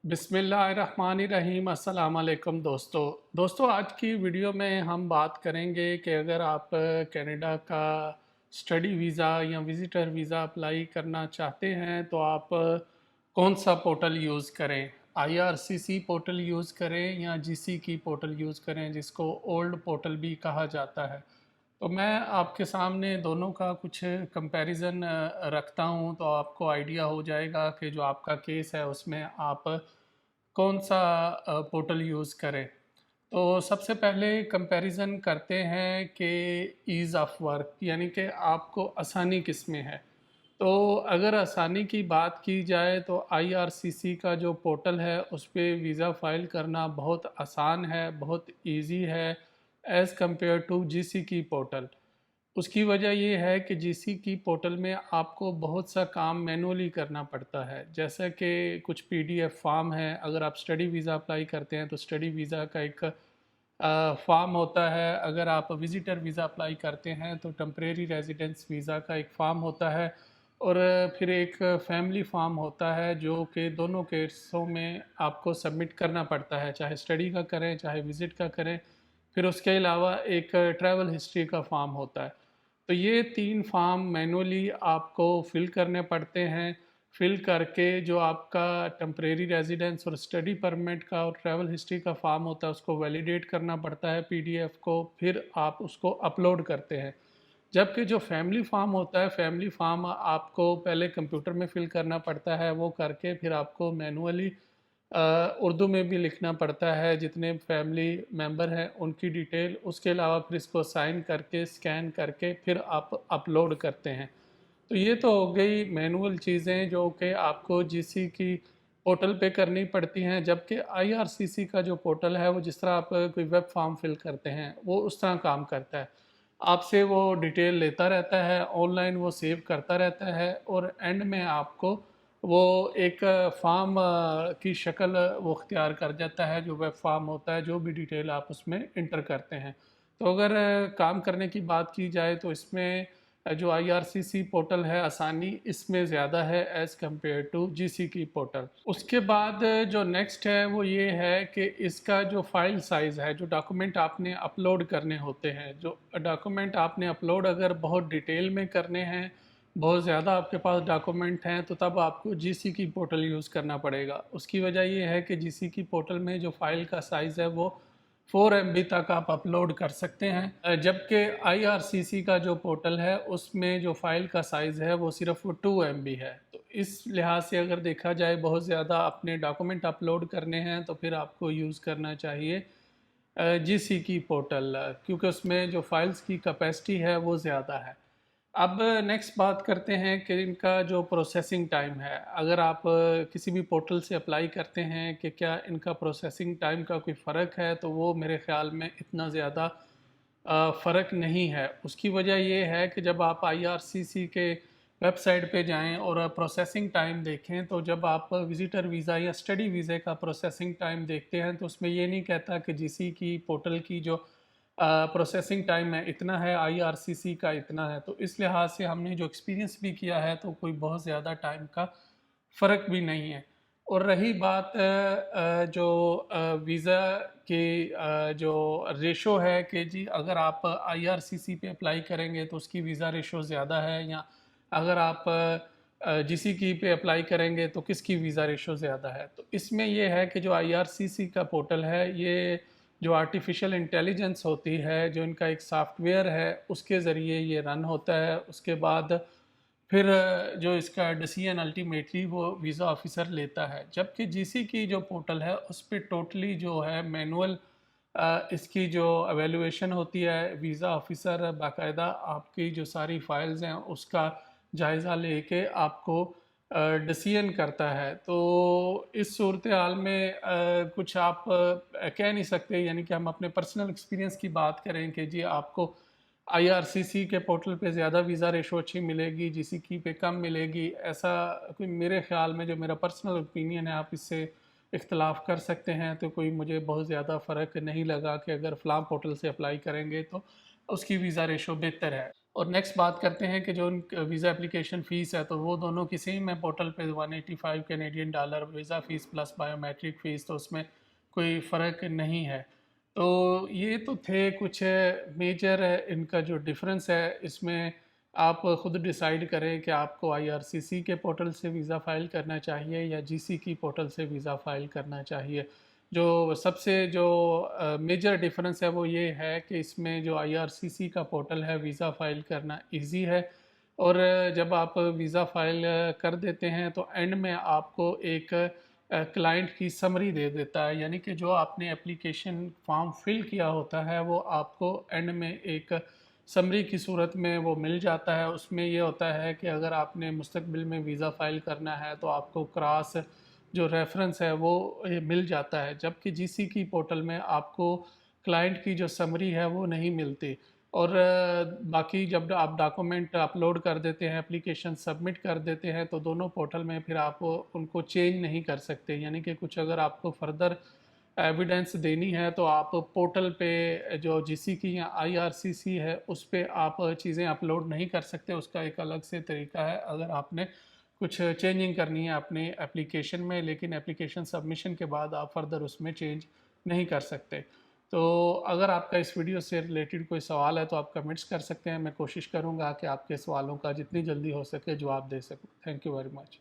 बिस्मिल्लाहिर्रहमानिर्रहीम। अस्सलाम वालेकुम दोस्तों आज की वीडियो में हम बात करेंगे कि अगर आप कनाडा का स्टडी वीज़ा या विज़िटर वीज़ा अप्लाई करना चाहते हैं तो आप कौन सा पोर्टल यूज़ करें। आईआरसीसी पोर्टल यूज़ करें या जीसीकी पोर्टल यूज़ करें, जिसको ओल्ड पोर्टल भी कहा जाता है। तो मैं आपके सामने दोनों का कुछ कंपैरिजन रखता हूं, तो आपको आइडिया हो जाएगा कि जो आपका केस है उसमें आप कौन सा पोर्टल यूज़ करें। तो सबसे पहले कंपैरिजन करते हैं कि ईज़ ऑफ वर्क, यानी कि आपको आसानी किस में है। तो अगर आसानी की बात की जाए तो आईआरसीसी का जो पोर्टल है उस पे वीज़ा फ़ाइल करना बहुत आसान है, बहुत इजी है एज़ कंपेयर टू जीसीकी पोर्टल। उसकी वजह ये है कि जीसीकी पोर्टल में आपको बहुत सा काम मैनुअली करना पड़ता है, जैसे कि कुछ पीडीएफ फॉर्म है। अगर आप स्टडी वीज़ा अप्लाई करते हैं तो स्टडी वीज़ा का एक फॉर्म होता है। अगर आप विज़िटर वीज़ा अप्लाई करते हैं तो टेम्परेरी रेजिडेंस वीज़ा का एक फ़ॉर्म होता है, और फिर एक फैमिली फॉर्म होता है जो कि दोनों केसों में आपको सबमिट करना पड़ता है, चाहे स्टडी का करें चाहे विज़िट का करें। फिर उसके अलावा एक ट्रैवल हिस्ट्री का फॉर्म होता है। तो ये 3 फॉर्म मैनुअली आपको फ़िल करने पड़ते हैं। फ़िल करके जो आपका टेम्परेरी रेज़िडेंस और स्टडी परमिट का और ट्रैवल हिस्ट्री का फॉर्म होता है उसको वैलिडेट करना पड़ता है पीडीएफ को, फिर आप उसको अपलोड करते हैं। जबकि जो फैमिली फॉर्म होता है, फैमिली फॉर्म आपको पहले कंप्यूटर में फ़िल करना पड़ता है, वो करके फिर आपको मैनुअली उर्दू में भी लिखना पड़ता है जितने फैमिली मेंबर हैं उनकी डिटेल। उसके अलावा फिर इसको साइन करके स्कैन करके फिर आप अपलोड करते हैं। तो ये तो हो गई मैनुअल चीज़ें जो कि आपको जीसी की पोर्टल पे करनी पड़ती हैं। जबकि आईआरसीसी का जो पोर्टल है वो जिस तरह आप कोई वेब फॉर्म फिल करते हैं वो उस तरह काम करता है। आपसे वो डिटेल लेता रहता है, ऑनलाइन वो सेव करता रहता है, और एंड में आपको वो एक फॉर्म की शक्ल वो अख्तियार कर जाता है, जो वेब फॉर्म होता है, जो भी डिटेल आप उसमें इंटर करते हैं। तो अगर काम करने की बात की जाए तो इसमें जो आईआरसीसी पोर्टल है आसानी इसमें ज़्यादा है एज़ कम्पेयर टू जीसीकी पोर्टल। उसके बाद जो नेक्स्ट है वो ये है कि इसका जो फाइल साइज़ है, जो डॉक्यूमेंट आपने अपलोड करने होते हैं, जो डॉक्यूमेंट आपने अपलोड अगर बहुत डिटेल में करने हैं, बहुत ज़्यादा आपके पास डॉक्यूमेंट हैं, तो तब आपको जीसीकी पोर्टल यूज़ करना पड़ेगा। उसकी वजह ये है कि जीसीकी पोर्टल में जो फाइल का साइज़ है वो 4 MB तक आप अपलोड कर सकते हैं, जबकि आईआरसीसी का जो पोर्टल है उसमें जो फ़ाइल का साइज़ है वो सिर्फ 2 MB है। तो इस लिहाज से अगर देखा जाए बहुत ज़्यादा अपने डॉक्यूमेंट अपलोड करने हैं तो फिर आपको यूज़ करना चाहिए जीसीकी पोर्टल, क्योंकि उसमें जो फाइल्स की कैपेसिटी है वो ज़्यादा है। अब नेक्स्ट बात करते हैं कि इनका जो प्रोसेसिंग टाइम है। अगर आप किसी भी पोर्टल से अप्लाई करते हैं कि क्या इनका प्रोसेसिंग टाइम का कोई फ़र्क है, तो वो मेरे ख़्याल में इतना ज़्यादा फ़र्क नहीं है। उसकी वजह ये है कि जब आप आईआरसीसी के वेबसाइट पे जाएं और प्रोसेसिंग टाइम देखें, तो जब आप विज़िटर वीज़ा या स्टडी वीज़े का प्रोसेसिंग टाइम देखते हैं तो उसमें ये नहीं कहता कि जीसी की पोर्टल की जो प्रोसेसिंग टाइम है इतना है, आईआरसीसी का इतना है। तो इस लिहाज से हमने जो एक्सपीरियंस भी किया है तो कोई बहुत ज़्यादा टाइम का फ़र्क भी नहीं है। और रही बात जो वीज़ा की जो रेशो है कि जी अगर आप आईआरसीसी पे अप्लाई करेंगे तो उसकी वीज़ा रेशो ज़्यादा है, या अगर आप जीसीकी पे अप्लाई करेंगे तो किसकी वीज़ा रेशो ज़्यादा है। तो इसमें ये है कि जो आईआरसीसी का पोर्टल है, ये जो आर्टिफिशियल इंटेलिजेंस होती है, जो इनका एक सॉफ्टवेयर है उसके ज़रिए ये रन होता है। उसके बाद फिर जो इसका डिसीजन अल्टीमेटली वो वीज़ा ऑफिसर लेता है। जबकि जीसी की जो पोर्टल है उस पे टोटली जो है मैनुअल इसकी जो एवेलुएशन होती है, वीज़ा ऑफिसर बाकायदा आपकी जो सारी फाइल्स हैं उसका जायज़ा लेके आपको डिसीजन करता है। तो इस सूरत हाल में कुछ आप कह नहीं सकते, यानी कि हम अपने पर्सनल एक्सपीरियंस की बात करें कि जी आपको आईआरसीसी के पोर्टल पे ज़्यादा वीज़ा रेशो अच्छी मिलेगी, जीसीकी पे कम मिलेगी, ऐसा कोई मेरे ख़्याल में, जो मेरा पर्सनल ओपिनियन है, आप इससे इख्तलाफ कर सकते हैं। तो कोई मुझे बहुत ज़्यादा फ़र्क नहीं लगा कि अगर फ़लाँ पोर्टल से अप्लाई करेंगे तो उसकी वीज़ा रेशो बेहतर है। اور نیکسٹ بات کرتے ہیں کہ جو ان ویزا اپلیکیشن فیس ہے تو وہ دونوں کی سیم ہے پورٹل پہ 185 Canadian dollar visa fee plus biometric fee, تو اس میں کوئی فرق نہیں ہے۔ تو یہ تو تھے کچھ میجر ان کا جو ڈفرنس ہے، اس میں آپ خود ڈیسائیڈ کریں کہ آپ کو آئی آر سی سی کے پورٹل سے ویزا فائل کرنا چاہیے یا جی سی کی پورٹل سے ویزا فائل کرنا چاہیے۔ جو سب سے جو میجر ڈیفرنس ہے وہ یہ ہے کہ اس میں جو آئی آر سی سی کا پورٹل ہے ویزا فائل کرنا ایزی ہے، اور جب آپ ویزا فائل کر دیتے ہیں تو اینڈ میں آپ کو ایک کلائنٹ کی سمری دے دیتا ہے، یعنی کہ جو آپ نے اپلیکیشن فارم فل کیا ہوتا ہے وہ آپ کو اینڈ میں ایک سمری کی صورت میں وہ مل جاتا ہے۔ اس میں یہ ہوتا ہے کہ اگر آپ نے مستقبل میں ویزا فائل کرنا ہے تو آپ کو کراس جو ریفرنس ہے وہ مل جاتا ہے، جبکہ جی سی کی پورٹل میں آپ کو کلائنٹ کی جو سمری ہے وہ نہیں ملتی۔ اور باقی جب آپ ڈاکومنٹ اپلوڈ کر دیتے ہیں، اپلیکیشن سبمٹ کر دیتے ہیں، تو دونوں پورٹل میں پھر آپ ان کو چینج نہیں کر سکتے، یعنی کہ کچھ اگر آپ کو فردر ایویڈنس دینی ہے تو آپ پورٹل پہ جو جی سی کی یا آئی آر سی سی ہے اس پہ آپ چیزیں اپلوڈ نہیں کر سکتے، اس کا ایک الگ سے طریقہ ہے اگر آپ نے کچھ چینجنگ کرنی ہے اپنے اپلیکیشن میں، لیکن اپلیکیشن سبمیشن کے بعد آپ فردر اس میں چینج نہیں کر سکتے۔ تو اگر آپ کا اس ویڈیو سے ریلیٹڈ کوئی سوال ہے تو آپ کمنٹس کر سکتے ہیں، میں کوشش کروں گا کہ آپ کے سوالوں کا جتنی جلدی ہو سکے جواب دے سکوں۔ Thank you very much.